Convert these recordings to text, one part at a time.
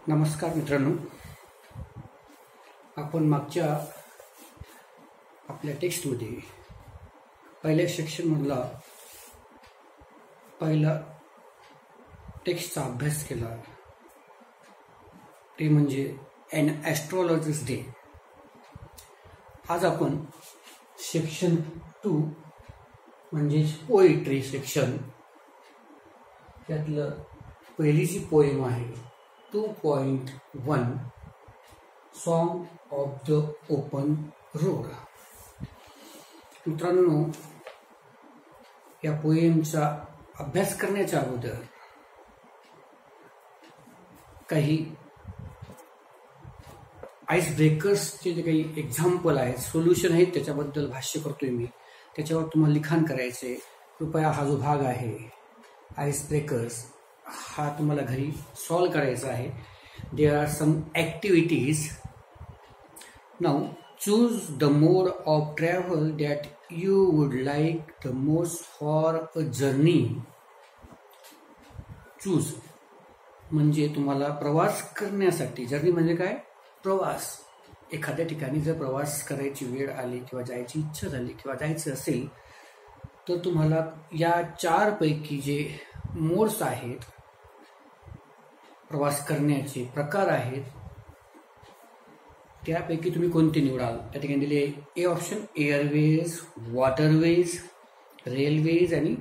नमस्कार मित्रांनो, आपण मागच्या आपल्या टेक्स्टमध्ये पहिल्या सेक्शनमधला पहिला टेक्स्टचा अभ्यास केला, ते म्हणजे एन ॲस्ट्रॉलॉजर्स डे. आज आपण सेक्शन 2 म्हणजे पोएट्री सेक्शन त्यातलं पहिली जी पोएम आहे 2.1 song of the open road. मित्रांनो, या पोएमचा अभ्यास करण्याच्या अगोदर काही आईस ब्रेकर्सचे जे काही एक्झाम्पल आहेत, सोल्युशन आहेत, त्याच्याबद्दल भाष्य करतोय मी. त्याच्यावर तुम्हाला लिखाण करायचे. कृपया हा जो भाग आहे आईस ब्रेकर्स हा तुम्हाला घरी सॉल्व करायचा आहे. There are some activities. Now choose the mode of travel that you would like the most for a journey. Choose म्हणजे तुम्हाला प्रवास करण्यासाठी. जर्नी म्हणजे काय? प्रवास. एखाद्या ठिकाणी जर प्रवास करायची वेळ आली किंवा जायची इच्छा झाली किंवा जायचं असेल तर तुम्हाला या 4 पैकी जे मोड्स आहेत, प्रवास करण्याचे प्रकार आहेत, त्यापैकी तुम्ही कोणते निवडाल? त्या ठिकाणी दिले a option airways, waterways, railways आणि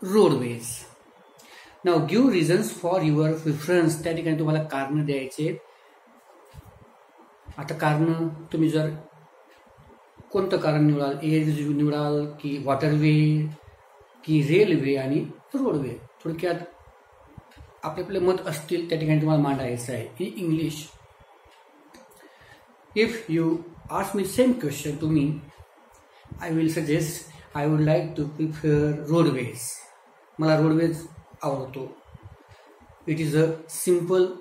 roadways. Now give reasons for your preference. त्या ठिकाणी तुम्हाला कारण द्यायचे. आता कारण तुम्ही जर कोणतं कारण निवडाल, एअरवेज निवडाल की वॉटरवे की रेल्वे आणि रोडवे, थोडक्यात आपले मत असतील त्या ठिकाणी तुम्हाला मांडायचं आहे in English. If you ask me same question to me, I will suggest I would like to prefer roadways. मला रोडवेज आवडतो. It is a simple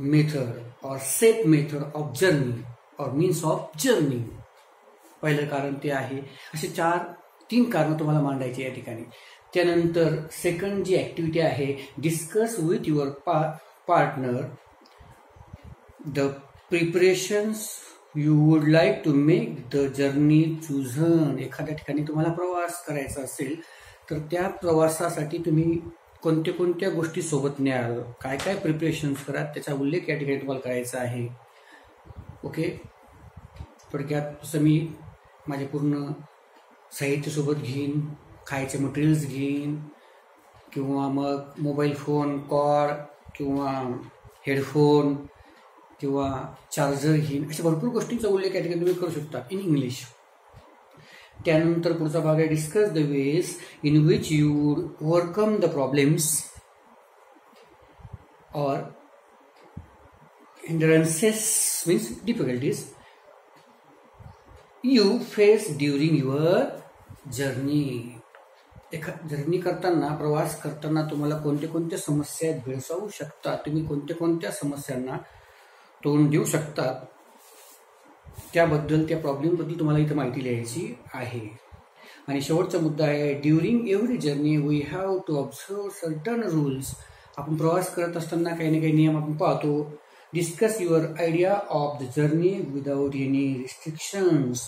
method और सेफ मेथड ऑफ जर्नी और मीन्स ऑफ जर्नी. पहिलं कारण ते आहे. असे 3 कारणं तुम्हाला मांडायची या ठिकाणी. त्यानंतर सेकंड जी ॲक्टिव्हिटी आहे, discuss with your partner the preparations you would like to make the journey chosen. एखाद्या ठिकाणी तुम्हाला प्रवास करायचा असेल तर त्या प्रवासासाठी तुम्ही कोणत्या गोष्टी सोबत न्याल, काय प्रिपरेशन्स करा, त्याचा उल्लेख या ठिकाणी तुम्हाला करायचा आहे. ओके. थोडक्यात तसं मी माझे पूर्ण साहित्य सोबत घेईन, खायचे मटेरियल्स घेईन किंवा मग मोबाईल फोन, कॉर्ड किंवा हेडफोन किंवा चार्जर घेईन. अशा भरपूर गोष्टींचा उल्लेख या ठिकाणी तुम्ही करू शकता इन इंग्लिश. त्यानंतर पुढचा भाग आहे discuss the ways in which you would overcome the problems और hindrances means difficulties you face during your journey. Journey करताना, प्रवास करताना तुम्हाला कोणत्या समस्या भेडसावू शकतात, तुम्ही कोणत्या समस्यांना तोंड देऊ शकतात, त्याबद्दल, त्या प्रॉब्लेमबद्दल तुम्हाला इथं माहिती लिहायची आहे. आणि शेवटचा मुद्दा आहे during every journey we have to observe certain rules. आपण प्रवास करत असताना काही ना काही नियम आपण पाहतो. Discuss your idea of the journey without any restrictions.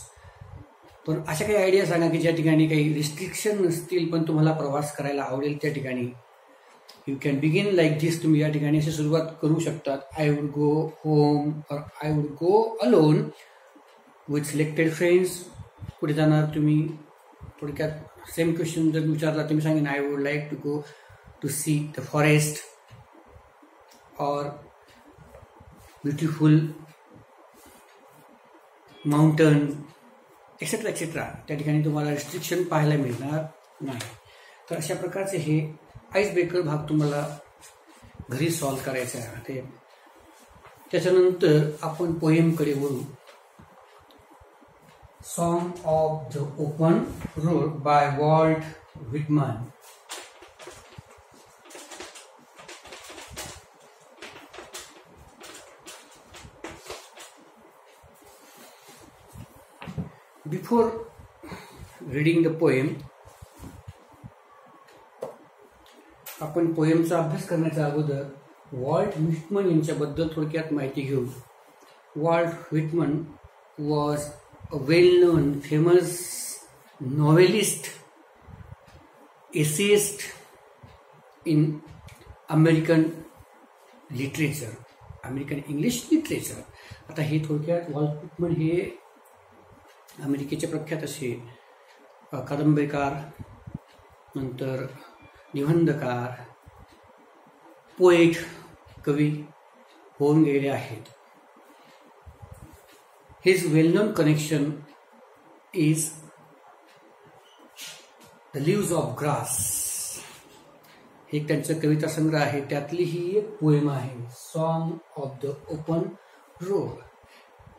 पण अशा काही आयडिया सांगा की ज्या ठिकाणी काही रिस्ट्रिक्शन नसतील पण तुम्हाला प्रवास करायला आवडेल त्या ठिकाणी. यू कॅन बिगिन लाईक दिस. तुम्ही या ठिकाणी अशी सुरुवात करू शकतात. आय वुड गो होम और I would go alone with selected friends. पुढे जाणार तुम्ही. थोडक्यात सेम क्वेश्चन जर विचारला तुम्ही सांगेन I would like to go to see the forest और ब्युटिफुल माउंटन एक्सेट्रा एक्सेट्रा. त्या ठिकाणी तुम्हाला रिस्ट्रिक्शन पाहायला मिळणार नाही. तर अशा प्रकारचे हे आईस ब्रेकर भाग तुम्हाला घरी सॉल्व करायचे आहे. त्याच्यानंतर आपण पोएमकडे वळू. Song of the open road by Walt Whitman. Before reading the poem, आपण पोएमचा अभ्यास करण्याच्या अगोदर वॉल्ट व्हिटमन यांच्याबद्दल थोडक्यात माहिती घेऊ. Walt Whitman was a well known famous novelist, essayist in American literature, American English literature. आता हे थोडक्यात वॉल्ट व्हिटमन हे अमेरिकेचे प्रख्यात असे कादंबरीकार, नंतर निबंधकार, पोएट, कवी होऊन गेले आहेत. His well known connection is the leaves of grass. हे त्यांचं कविता संग्रह आहे, त्यातली ही एक पोएम आहे, song of the open road.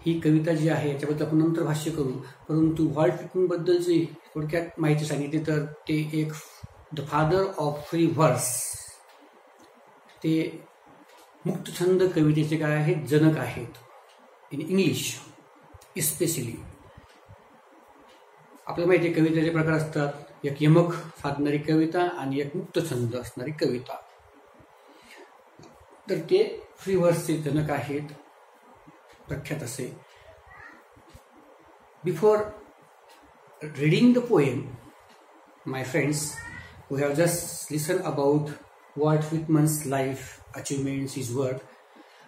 ही कविता जी आहे याच्याबद्दल आपण नंतर भाष्य करू, परंतु वॉल्ट व्हिटमन बद्दलची थोडक्यात माहिती सांगितली तर ते एक द फादर ऑफ फ्री व्हर्स, ते मुक्तछंद कवितेचे काय आहेत, जनक आहेत इन इंग्लिश इस्पेशली. आपल्याला माहिती आहे कवितेचे प्रकार असतात, एक यमक साधणारी कविता आणि एक मुक्तछंद असणारी कविता. तर ते फ्री व्हर्सचे जनक आहेत, प्रख्यात असे. Before reading the poem, my friends, we have just listen about Walt Whitman's life, achievements, his work.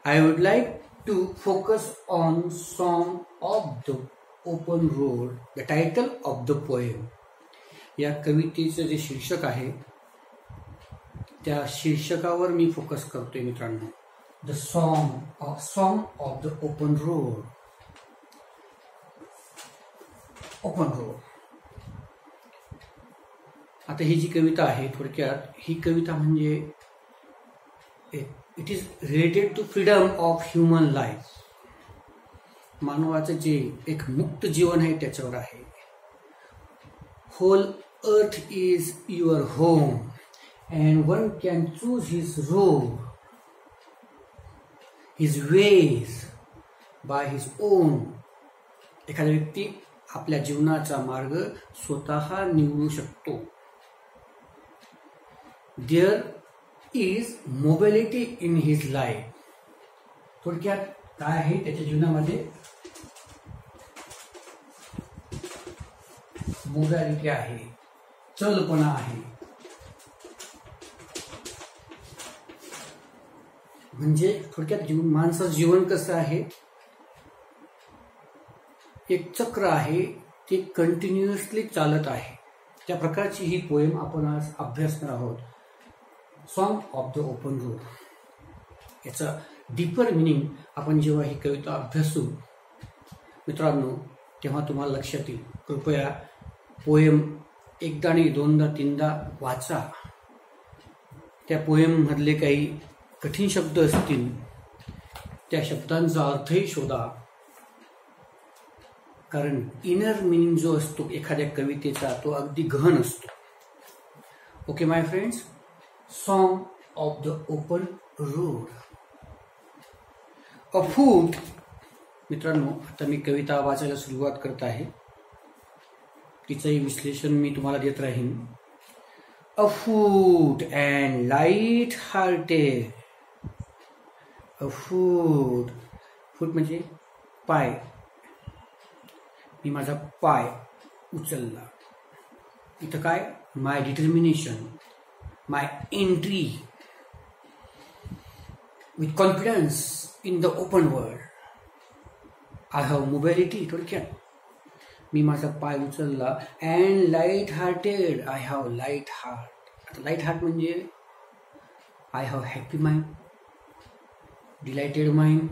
I would like to focus on Song of the Open Road, the title of the poem. या कवितेचं जे शीर्षक आहे त्या शीर्षकावर मी focus करतोय मित्रांनो. The song of the open road. Open road. आता ही जी कविता आहे थोडक्यात, ही कविता म्हणजे it is related to freedom of human life. मानवाचं जे एक मुक्त जीवन आहे त्याच्यावर आहे. Whole earth is your home and one can choose his road, his veg by his on. एखादा व्यक्ती आपल्या जीवनाचा मार्ग स्वतः निवडू शकतो. There is mobility in his life. थोडक्यात काय आहे त्याच्या जीवनामध्ये, मोबॅलिटी आहे, चलपणा आहे. म्हणजे थोडक्यात माणसाचं जीवन कसं आहे, एक चक्र आहे, ते कंटिन्युअसली चालत आहे. त्या प्रकारची ही पोएम आपण आज अभ्यासणार आहोत. Song of the open road. याचा डीपर मिनिंग आपण जेव्हा ही कविता अभ्यासू मित्रांनो तेव्हा तुम्हाला लक्षात येईल. कृपया पोएम एकदा आणि दोनदा तीनदा वाचा. त्या पोएम मधले काही कठीण शब्द असतील त्या शब्दांचा अर्थही शोधा, कारण इनर मिनिंग जो असतो एखाद्या कवितेचा तो अगदी गहन असतो. Okay my friends, song of the open road. A foot. मित्रांनो आता मी कविता वाचायला सुरुवात करत आहे, तिचंही विश्लेषण मी तुम्हाला देत राहीन. A foot and light hearted. A foot. Foot म्हणजे पाय. मी माझा पाय उचलला. इथं काय, my determination, my entry with confidence in the open world. I have mobility. थोडक्यात मी माझा पाय उचलला. And light hearted. I have light heart. आता लाईट हार्ट म्हणजे I have happy mind, delighted mind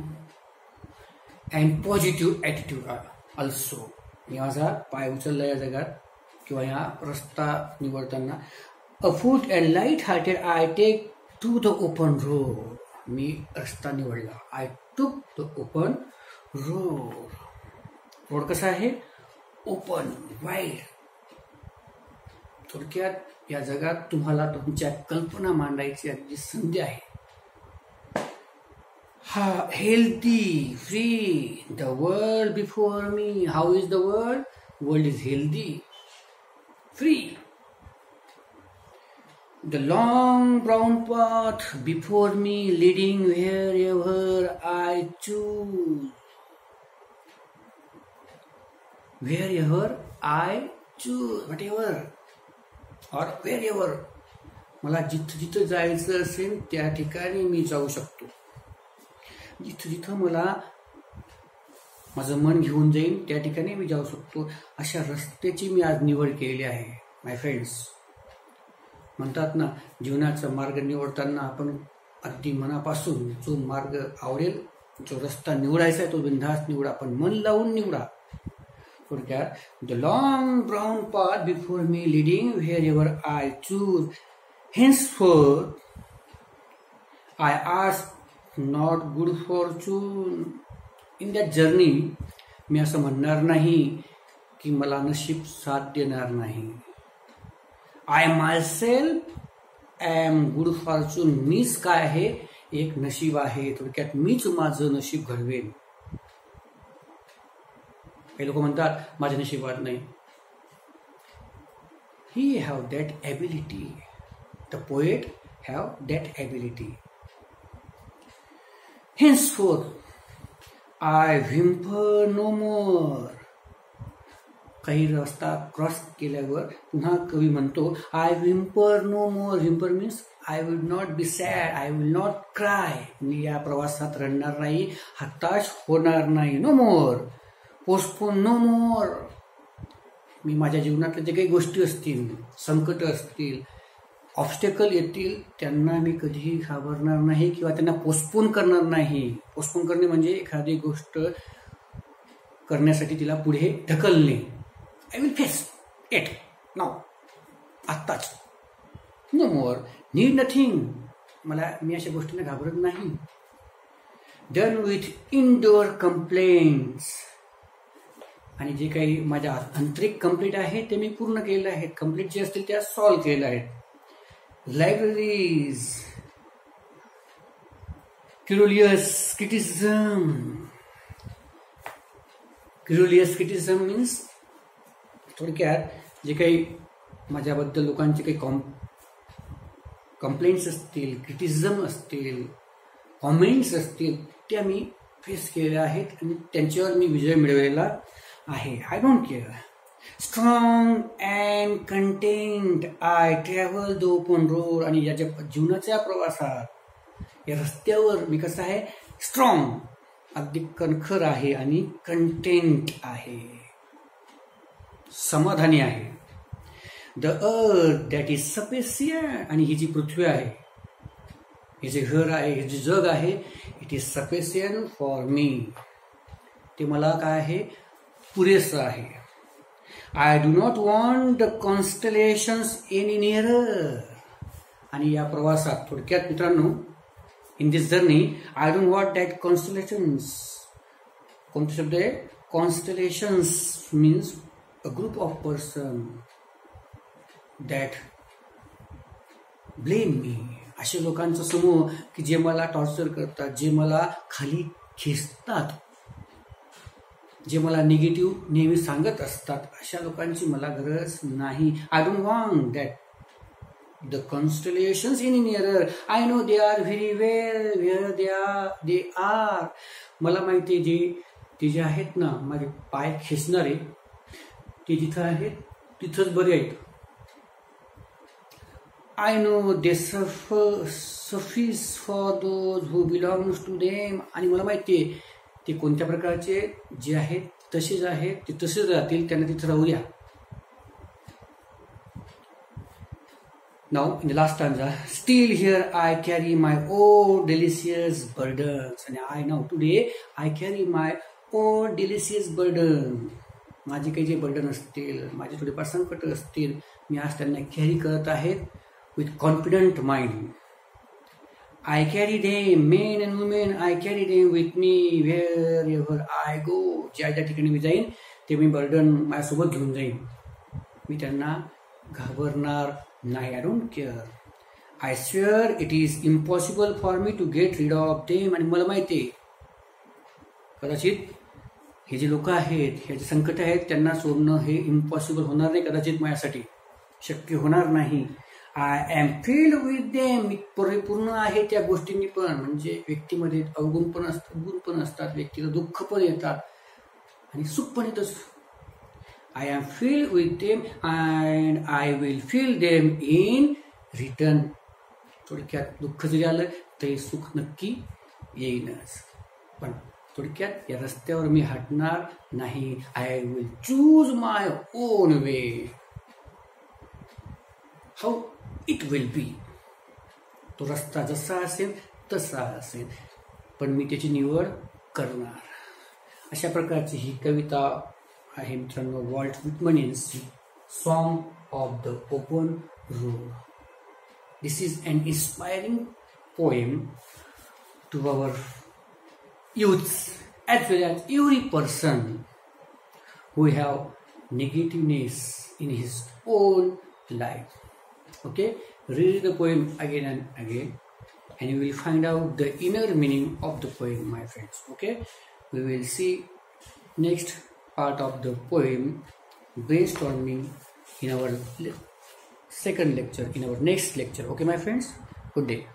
and positive attitude also. मी माझा पाय उचलला या जगात किंवा या रस्ता निवडताना. अ foot and light hearted I take to the open road. मी रस्ता निवडला. I took the open road. Road कसा आहे, ओपन, वाईड. थोडक्यात या जगात तुम्हाला तुमच्या कल्पना मांडायची अगदी संधी आहे. Healthy, free, the world before me. How is the world? World is healthy, free. The long brown path before me leading wherever I choose. Wherever I choose, whatever or wherever. मला जिथं जिथं जायचं असेल त्या ठिकाणी मी जाऊ शकतो. जिथं जिथं मला माझं मन घेऊन जाईल त्या ठिकाणी मी जाऊ शकतो. अशा रस्त्याची मी आज निवड केली आहे. माय फ्रेंड्स, म्हणतात ना, जीवनाचा मार्ग निवडताना आपण अगदी मनापासून जो मार्ग आवडेल, जो रस्ता निवडायचा आहे तो बिनधास्त निवडा, पण मन लावून निवडा. थोडक्यात, the long brown path before me leading where ever I choose, henceforth I ask not good fortune. In that journey, मी असं म्हणणार नाही की मला नशीब साथ देणार नाही. I myself am good fortune. मीच काय आहे? एक नशीब आहे. थोडक्यात मीच माझं नशीब घडवेन. काही लोक म्हणतात माझ्या नशिबात नाही. He have that ability. The poet have that ability. Henceforth, I whimper no more. काही रस्ता क्रॉस केल्यावर पुन्हा कवी म्हणतो I whimper no more. Whimper means I will not be sad, I will not cry. मी या प्रवासात रडणार नाही, हताश होणार नाही. No more postpone, no more. मी माझ्या जीवनातल्या जे काही गोष्टी असतील, संकट असतील, ऑब्स्टेकल येतील, त्यांना मी कधीही घाबरणार नाही किंवा त्यांना पोस्टपोन करणार नाही. पोस्टपोन करणे म्हणजे एखादी गोष्ट करण्यासाठी तिला पुढे ढकलणे. I will face it now, आत्ताच. नो मोर, नीड नथिंग. मी अशा गोष्टींना घाबरत नाही. Done with indoor complaints. आणि जे काही माझ्या आंतरिक कंप्लेंट आहे ते मी पूर्ण केलेलं आहे. कंप्लेंट जे असतील त्या सॉल्व्ह केलेल्या आहेत. Libraries, curious criticism. Curious criticism means थोडक्यात जे काही माझ्याबद्दल लोकांचे काही कंप्लेंट्स असतील, क्रिटिसिझम असतील, कॉमेंट्स असतील, त्या मी फेस केल्या आहेत आणि त्यांच्यावर मी विजय मिळवलेला आहे. I don't care. Strong and content I travel the open road. आणि याच्या जीवनाच्या प्रवासात या रस्त्यावर मी कसं आहे? स्ट्रॉंग, अगदी कणखर आहे आणि कंटेंट आहे, समाधानी आहे. The earth that is sufficient. आणि ही जी पृथ्वी आहे, हे जे घर आहे, हे जे जग आहे, it is sufficient for me. ते मला काय आहे? पुरेसं आहे. I do not want the constellations any nearer. आणि या प्रवासात थोडक्यात मित्रांनो, in this journey, I don't want that constellations. कोणता शब्द आहे? Constellations means a group of person that blame me. असे लोकांचा समूह की जे मला टॉर्चर करतात, जे मला खाली खेचतात, जे मला निगेटिव्ह नेहमी सांगत असतात, अशा लोकांची मला गरज नाही. I don't want that the constellations in nearer. I know they are very well where they are. मला माहिती आहे ते जे आहेत ना, माझे पाय खेचणारे, ते जिथं आहेत तिथंच बरे आहेत. I know they suffice for those who belongs to them. आणि मला माहिती आहे ते कोणत्या प्रकारचे जे आहेत तसेच आहेत, ते तसेच राहतील, त्यांना तिथे राहू द्या. Now in the last stanza, still here I carry my own delicious burdens. आणि I now today I carry my own delicious burden. माझे काही जे बर्डन असतील, माझे थोडेफार संकट असतील, मी आज त्यांना कॅरी करत आहे with confident mind. I carry them, men and women, I carry them with me wherever I go. ज्या ठिकाणी मी जाईन ते मी बर्डन माझ्यासोबत घेऊन जाईन. मी त्यांना घाबरणार नाही. I don't care. I swear it is impossible for me to get rid of them. आणि मला माहिती आहे कदाचित हे जे लोक आहेत, हे जे संकट आहेत, त्यांना सोडणं हे इम्पॉसिबल होणार नाही, कदाचित माझ्यासाठी शक्य होणार नाही. I am filled with them, मी परिपूर्ण आहे त्या गोष्टींनी पण. म्हणजे व्यक्तीमध्ये अवगुण पण असतात, गुण पण असतात, व्यक्तीला दुःख पण येतात आणि सुख पण येतच. I am filled with them and I will feel them in return. थोडक्यात दुःख जरी आलं तरी सुख नक्की येईनच. पण थोडक्यात या रस्त्यावर मी हटणार नाही. I will choose my own way, how it will be. तो रस्ता जसा असेल तसा असेल, पण मी त्याची निवड करणार. अशा प्रकारची ही कविता आहे मित्रांनो, वॉल्ट व्हिटमन यांची song of the open road. This is an inspiring poem to our youths as well as every person who have negativeness in his own life. Okay, read the poem again and again and you will find out the inner meaning of the poem, my friends. Okay, we will see next part of the poem brainstorming in our second lecture, in our next lecture. Okay, my friends, good day.